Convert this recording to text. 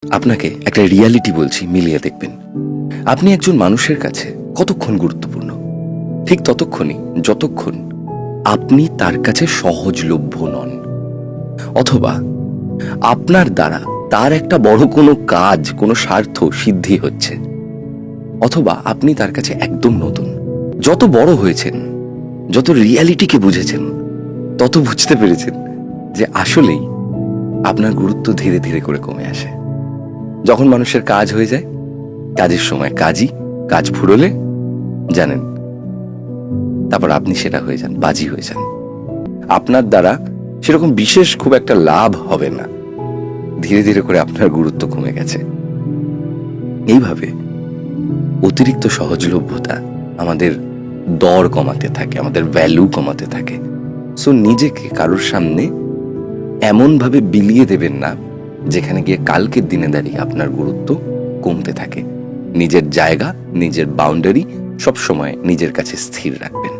আপনাকে একটা রিয়ালিটি বলছি, মিলিয়ে দেখবেন। আপনি একজন মানুষের কাছে কতক্ষণ গুরুত্বপূর্ণ, ঠিক ততক্ষণই যতক্ষণ আপনি তার কাছে সহজলভ্য নন, অথবা আপনার দ্বারা তার একটা বড় কোনো কাজ, কোনো স্বার্থ সিদ্ধি হচ্ছে, অথবা আপনি তার কাছে একদম নতুন। যত বড় হয়েছেন, যত রিয়ালিটিকে বুঝেছেন, তত বুঝতে পেরেছেন যে আসলেই আপনার গুরুত্ব ধীরে ধীরে করে কমে আসে। যখন মানুষের কাজ হয়ে যায়, কাজের সময় কাজই, কাজ ফুরোলে জানেন, তারপর আপনি সেটা হয়ে যান, বাজি হয়ে যান। আপনার দ্বারা সেরকম বিশেষ খুব একটা লাভ হবে না, ধীরে ধীরে করে আপনার গুরুত্ব কমে গেছে। এইভাবে অতিরিক্ত সহজলভ্যতা আমাদের দর কমাতে থাকে, আমাদের ভ্যালু কমাতে থাকে। সো নিজেকে কারোর সামনে এমন ভাবে বিলিয়ে দেবেন না যেখানে গিয়ে কালকের দিনে দাঁড়িয়ে আপনার গুরুত্ব কমতে থাকে। নিজের জায়গা, নিজের বাউন্ডারি সবসময় নিজের কাছে স্থির রাখবেন।